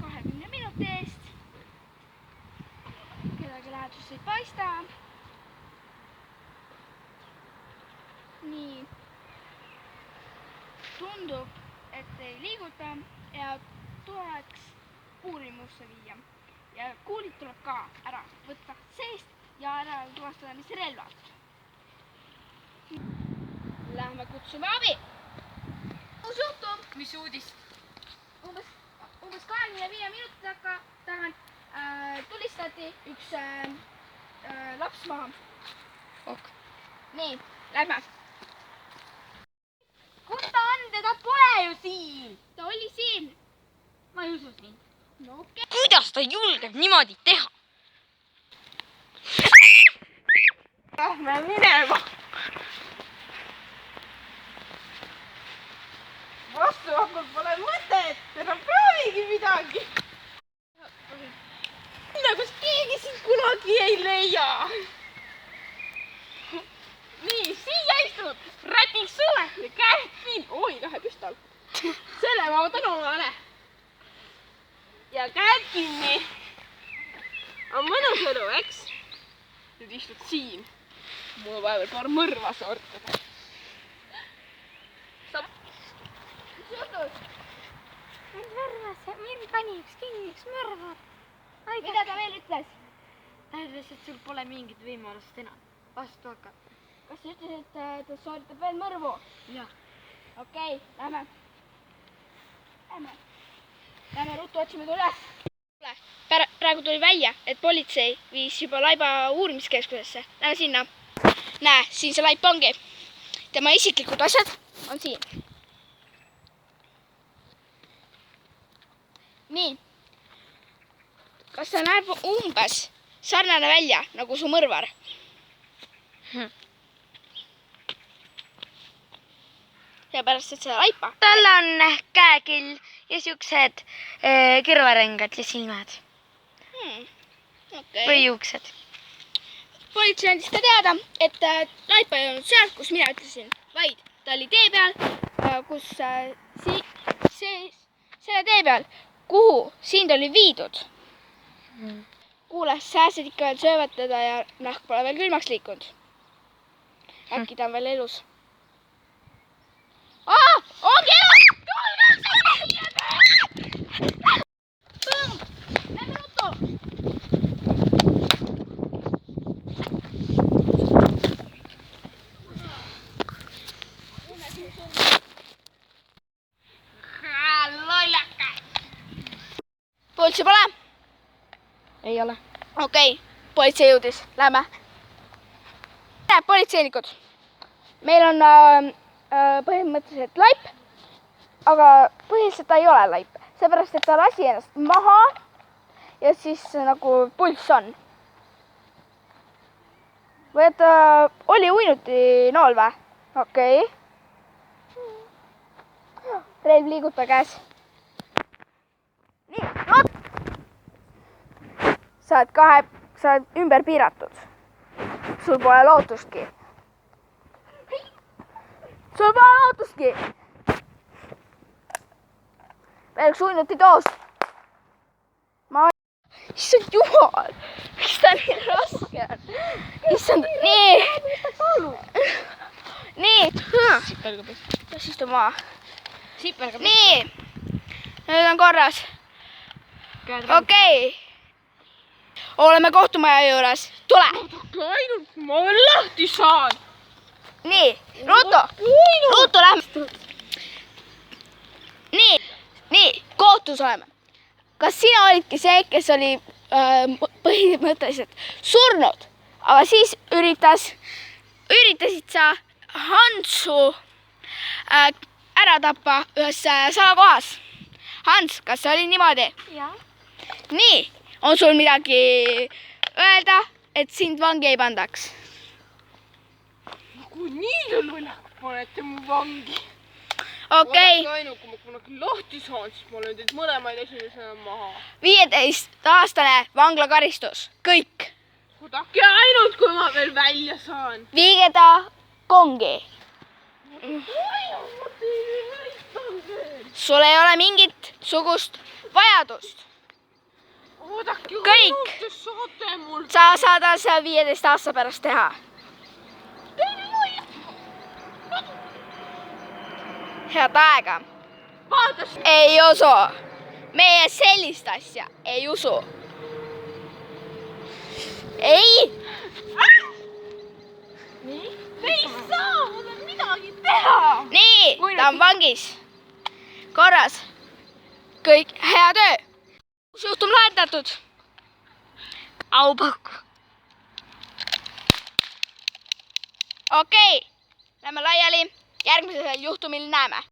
20 minuti eest. Kedagi lähedust ei paista. Nii. Tundub, et ei liiguta ja tuleks uurimusse viia. Ja kuulid tuleb ka ära võtta seest ja ära tuvastada, mis relvad. Lähme kutsume abi. Uus juhtum. Mis uudist? Umbes 25 minuti tagant tulistati üks laps maha. Ok. Nii, lähme. Kus ta on? Teda pole ju siin. Ta oli siin. Ma ei usu sind. No okei. Kuidas ta julgeb niimoodi teha? Lähme minema. Vastuhakkul pole mõtet. Enam proovigi midagi. Kus keegi sind kunagi ei leia. Nii, siia istud. Rätik suules ja käed siin. Oi, läheb just all. Selle ma võtan omale. Ja käed kinni. On mõnus elu, eks? Nüüd istud siin. Mul on vaja veel paar mõrva sortada. Mis juhtus? Mind pani üks kinni, üks mõrvar. Mida ta veel ütles? Ta ütles, et sul pole mingit võimalust enam vastu hakata. Kas ta ütles, et ta sooritab veel mõrvu? Jah. Okei, lähme. Lähme ruttu otsime ta üles. Praegu tuli välja, et politsei viis juba Laiba uurimiskeskusesse. Lähme sinna. Näe, siin see Laip ongi. Tema isiklikud asjad on siin. Nii. Kas ta näeb umbes sarnane välja nagu su mõrvar? Ja pärast, et seda Laipa. Tal on käekill ja siuksed kõrvarõngad ja silmad. Okay. Või juuksed. Politsei andis ka teada, et Laipa ei olnud seal, kus mina ütlesin, vaid ta oli tee peal, kus selle tee peal, kuhu sind oli viidud. Kuule, sääsed ikka veel söövad teda ja nahk pole veel külmaks liikunud. Äkki ta on veel elus. Ongi elus! Lähme ruttu! Politsei pole? Ei ole. Okei, politsei jõudis. Lähme. Politseinikud. Meil on põhimõtteliselt Laip, aga põhiliselt ta ei ole Laip. Seepärast, et ta lasi ennast maha ja siis nagu pulss on. Või et oli uinuti nool või? Okei. Relv liiguta käes. Nii, oot! Sa oled ümber piiratud. Sul pole lootustki. Veel üks uinuti doos. Issand jumal, miks ta nii raske on? Issand, nii. Las istu maha. Nii, nüüd on korras. Okei. Oleme kohtumaja juures. Tule. Ainult ma olen lahti saan. Nii, Ruutu lähme. Nii, kohtus oleme. Kas sina olidki see, kes oli põhimõtteliselt surnud, aga siis üritasid sa Hansu ära tappa ühes salakohas? Hans, kas see oli niimoodi? Jah. Nii, on sul midagi öelda, et sind vangi ei pandaks? Kui nii te lollakud panete mu vangi. Okei. Ainult, kui ma kunagi lahti saan, siis ma löön teid mõlemaid esimesena maha. 15-aastane vanglakaristus. Kõik. Oodake ainult, kui ma veel välja saan. Viige ta kongi. Sul ei ole mingit sugust vajadust. oodake, Kõik. saate mul. Sa saad asja 15 aasta pärast teha. Head aega. vaatas. Ei usu. Meie sellist asja ei usu. Ei. nii? Te ei saa mulle midagi teha. Nii, ta on vangis. Korras. Kõik, hea töö. Juhtum lahendatud. Aupakku. Okei, lähme laiali. Järgmisel juhtumil näeme.